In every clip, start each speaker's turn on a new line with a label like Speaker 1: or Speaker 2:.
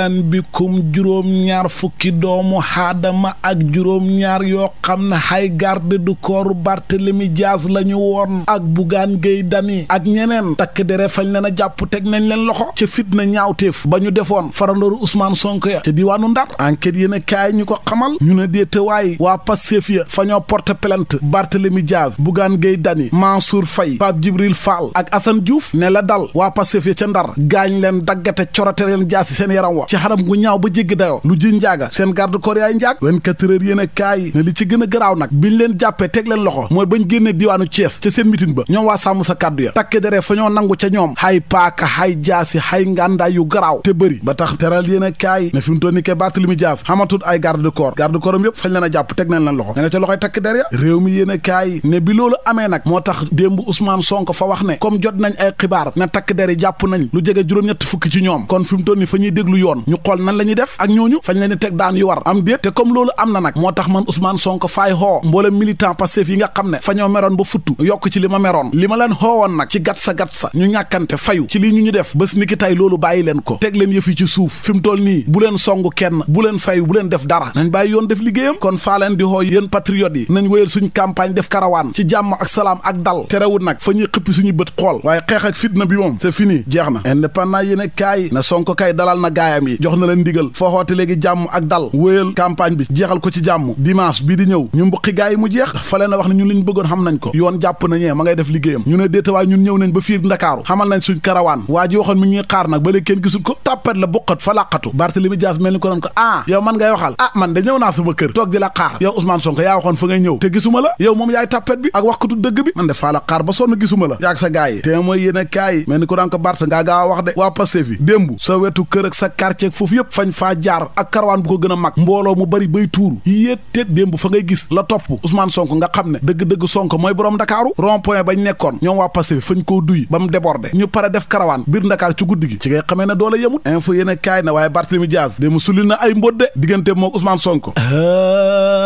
Speaker 1: ahlan bikum juróom-ñaar fukki doomu aadama ak juróom-ñaar yoo xam ne hay garde du corps Barthélemy Dias la ñu woon ak Bougane Gueye Dany ak ñeneen takk dere fañ leen a jàpp teg nañ leen loxo ca fitna ñaawteef ba ñu defoon farandooru Ousmane Sonko ya ca diwaanu Ndar enquête yéen a kaay ñu ko xamal ñu ne déetewaay waa Pastef ya fa ñoo porte plainte Barthélemy Dias Bougane Gueye Dany Mansour Faye Pape Djibril Fall ak Assane Diouf ne la dal waa Pastef ya ca Ndar gaañ leen daggate corote leen jaasi seen yaram wa ci xaram gu ñaaw ba jéggi dayoo lu ji njaaga seen garde corps yaay njaag 24 heures yéen a kaay ne li ci gën a garaaw nag biñ leen jàppee teg leen loxo mooy bañ génnee diwaanu Thiès ca seen mitin ba ñoom waa sàmm sa kàddu ya takk dere fa ñoo nangu ca ñoom hay paaka hay jaasi hay ngàndaay yu garaaw te bëri ba tax teral yéen a kaay ne fi mu toll ni ke Barthélemy Dias xamatut ay garde corps am yëpp fañ leen a jàpp teg nañ leen loxo da nga ca loxoy takk der ya réew mi yéen a kaay ne bi loolu amee nag moo tax démb Ousmane Sonko fa wax ne comme jot nañ ay xibaar ne takk der yi jàpp nañ lu jege juróom-ñett fukki ci ñoom kon fi mu toll ni fa ñuy déglu yoon ñu xool nan la ñuy def ak ñooñu fañ leen di teg daan yu war am déet te comme loolu am na nag moo tax man Ousmane Sonko faay xoo mboolem militant Pastef yi nga xam ne fa ñoo meroon ba futtu yokk ci li ma meroon li ma leen xoowoon nag ci gat sa ñu ñàkkante fayu ci lii ñu def bés niki tey loolu bàyyi leen ko teg leen yëf yi ci suuf fi mu toll nii bu leen songu kenn bu leen fayu bu leen def dara nañ bàyyi yoon def liggéeyam kon faa leen di xoo yéen patriotes yi nañ wéyal suñ campagne def karawaan ci jàmm ak salaam ak dal terewul nag fa ñuy xëppi suñu bët xool waaye xeex ak fitna bi moom c'est fini jeex na indépendant yéene kaay na Sonko kay dalal na gaayam yi jox na leen ndigal foo xoote léegi jàmm ak dal wéyal campagne bi jeexal ko ci jàmm dimanche bii di ñëw ñu mbuqi gaay yi mu jeex fa leen a wax ne ñun liñ bëggoon xam nañ ko yoon jàpp nañee ma ngay def liggéeyam ñu ne déetawaay ñun ñëw nañ ba fii Ndakaaru xamal nañ suñ karawaan waa ji waxoon mi ñuy xaar nag ba léegi kenn gisul ko tàppet la buqat fa làqatu Barthélemy Dias mel ni ko doon ko yow man ngay waxal man da ñëw naa sama kër toog di la xaar yow Ousmane Sonko yaa waxoon fa ngay ñëw te gisuma la yow moom yaay tàppet bi ak waxkatu dëgg bi man de faa la xaar ba sonn gisuma la yaag sa gaay yi te mooy yéen a kaay mel ni ko daan ko Barth ngaa gaaw a wax de waa Pastef yi démb sa wetu kër ak sa quartier foofu yëpp fañ faa jaar ak karawaan bu ko gën a mag mbooloo mu bari bay tuuru yéet teet démb fa ngay gis la topp Ousmane Sonko nga xam ne dëgg-dëgg Sonko mooy borom Ndakaaru rond point bañ nekkoon ñoom waa Pastef fañ koo duy ba mu débordé ñu pare def karawaan biir Ndakaar ci guddi gi ci ngay xamee ne doole yemut info yéen a kaay na waaye Barthélemy Dias démb sulli na ay mbóot de diggante mook Ousmane Sonko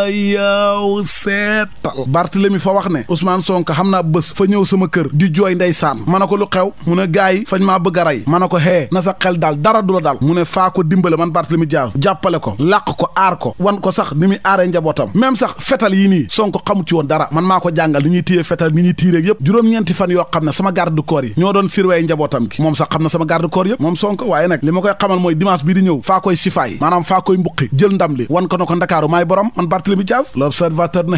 Speaker 1: yow seetal Barthélemy fa wax ne Ousmane Sonko xam naa bés fa ñëw sama kër di jooy ndeysaan ma ne ko lu xew mu ne gaay yi fañ maa bëgg a rey ma ne ko na sa xel daal dara du la daal mu ne faa ko dimbale man Barthélemy Dias jàppale ko làq ko aar ko wan ko sax ni muy aaree njabootam même sax fetal yi nii Sonko xamu ci woon dara man maa ko jàngal ni ñuy téye fetal ni ñuy tiireeg yëpp juróom-ñeenti fan yoo xam ne sama garde du corps yi ñoo doon surveiller njabootam gi moom sax xam na sama garde du corps yëpp moom Sonko waaye nag li ma koy xamal mooy dimanche bii di ñëw faa koy sifaay maanaam faa koy mbuqi jël ndam li wan ko na ko Ndakaaru maay borom man Barthélemy Dias l'observateur na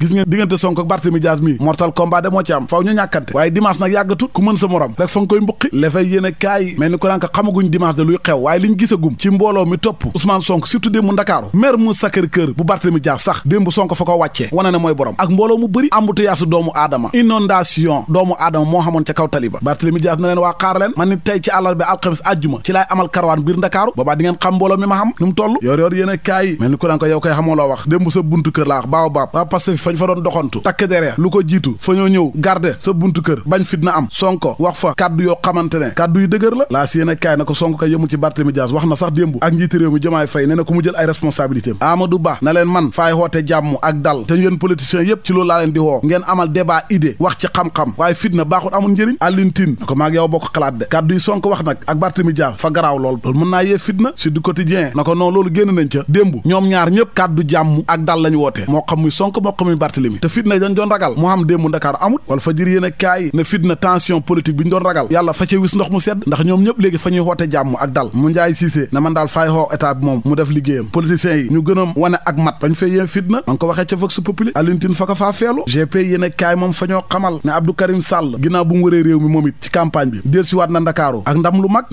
Speaker 1: gis nga diggante Sonko ak Barthélemy Dias mi mortal combat de moo ci am faw ñu ñàkkante waaye dimanche nag yàggatut ku mën sa morom rek fa nga koy mbuqi lefay yéen a kaay mel ni ko daan ko xamaguñ dimanche de luy xew waaye liñ gisagum ci mbooloo mi topp Ousmane Sonko surtout démb Ndakaaru maire mu Sacré-Cœur bu Barthélemy Dias sax démb Sonko fa ko wàccee wane ne mooy borom ak mbooloo mu bëri embouteillage doomu aadama inondation doomu aadama moo xamoon ca kaw taliba Barthélemy Dias na leen waa xaar leen man ni tey ci àllarba alxames àjjuma ci laay amal karawaan biir Ndakaaru boobaa di ngeen xam mbooloo mi ma xam nu mu toll yor yéen a kaay mel ni ko daan ko yow koy xamoo loo wax démb sa buntu kër laa wax baaw baab waa Pastef fañ fa doon doxantu takk dere lu ko jiitu fa ñoo ñëw garde sa buntu kër bañ fitna am Sonko wax fa kaddu yoo xamante ne kaddu yu dëgër la laa si yéen a kaay na ko Sonko kay yëmul ci Barthélemy Dias wax na sax démb ak njiiti réew mi Diomaye Faye nee na ku mu jël ay responsabilité Amadou Ba na leen man faay xoote jàmm ak dal te yéen politiciens yépp ci loolu laa leen di woo ngeen amal débat idée wax ci xam-xam waaye fitna baaxul amul njëriñ Alioune Tine na ko maag yow bokk xalaat de kaddu yi Sonko wax nag ak Barthélemy Dias fa garaaw loolu mën naa yee fitna si du quotidien na ko non loolu génn nañ ca démb ñoom ñaar ñëpp kaddu jàmm ak dal lañu woote moo xam muy Sonko moo xam muy Barthélemy te fitna dañ doon ragal moo xam démb Ndakaar amut wala fa jër yéen a kaay ne fitna tension politique bi ñu doon ragal yàlla fa ca wis ndox mu sedd ndax ñoom ñëpp léegi fa ñuy woote jàmm ak dal mu Njaay Cissé na man daal faay xoo état bi moom mu def liggéeyam politiciens yi ñu gën a wane ak mat bañ fay yee fitna man ko waxee ca Vox Populi Alioune Tine fa ko faa feelu GP yéen a kaay moom fa ñoo xamal ne Abdou Karim Sall ginnaaw bu mu wëree réew mi moom it ci campagne bi déel si waat na Ndakaaru ak ndam lu mag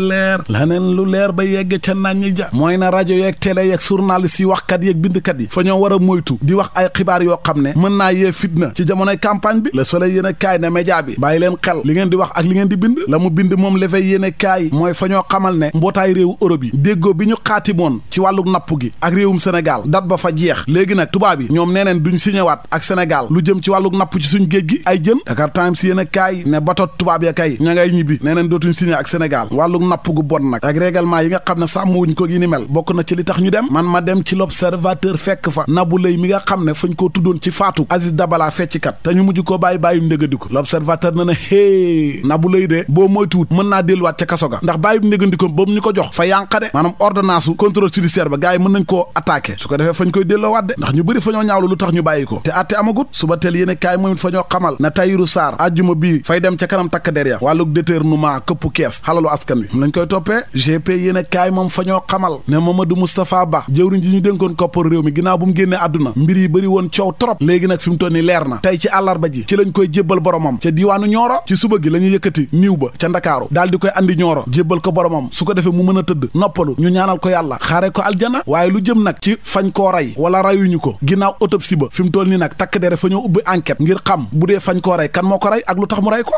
Speaker 1: leer laneen lu leer ba yegg ca nañ ja mooy na rajo yeeg télé yeeg journaliste yi waxkat yeeg bindkat yi fa ñoo war a moytu di wax ay xibaar yoo xam ne mën naa yee fitna ci jamonoy campagne bi Le Soleil yéen a kaay ne média bi bàyyi leen xel li ngeen di wax ak li ngeen di bind la mu bind moom L'Éveil yéen a kaay mooy fa ñoo xamal ne mbootaay réewu Europe yi déggoo bi ñu xaatimoon ci wàllu napp gi ak réewum Sénégal dat ba fa jeex léegi nag tubaab yi ñoom nee neen duñ signéwaat ak Sénégal lu jëm ci wàllu napp ci suñ géej gi ay jën Dakar Times yéen a kaay ne batot tubaab ya kay ña ngay ñibbi nee neen dootuñ signé ak Sénégal wàllu napp gu bon nag ak règlement yi nga xam ne sàmmwuñ ko yi ni mel bokk na ci li tax ñu dem man ma dem ci L'Observateur fekk fa Nabou Leye mi nga xam ne fañ koo tuddoon ci faatu Aziz Dabala fecckat te ñu mujj koo bàyyi ndégadiku L'Observateur na ne hé Nabou Leye de boo moytuwut mën naa delluwaat ca kaso ga ndax bàyyi bu ndégandikoom boobu ñu ko jox fa yànqade maanaam ordonnance contrôle judiciaire ba gars yi mën nañ koo attaqué su ko defee fañ koy delloo wadde ndax ñu bëri fa ñoo ñaawlu lu tax ñu bàyyi ko te atte amagut suba teel yéen kaay moom it fa ñoo xamal na Tahirou Sarr ajjuma bii fay dem ca kanam takk der ya wàllug détournement këpp kees xalalu askan wi lañ koy toppee GP yéen kaay moom fa ñoo xamal ne Mamadou Moustapha Ba jëwriñ ji ñu dénkoon koppar réew mi ginnaaw bu mu génnee àdduna mbir yi bëri woon coow trop léegi nag fi mu toll ni leer na tey ci àllarba ji ci lañ koy jébbal boromam ca diiwaanu Nioro ci suba gi la ñuy yëkkati niiw ba ca Ndakaaru daal di koy andi Nioro jébbal ko boromam su ko defee mu mën a tëdd noppalu ñu ñaanal ko yàlla xaare ko aljana waaye lu jëm nag ci fañ koo rey wala rayuñu ko ginnaaw autopsie ba fi mu toll ni nag takk dere fa ñoo ubbi enquête ngir xam bu dee fañ koo rey kan moo ko rey ak lu tax mu rey ko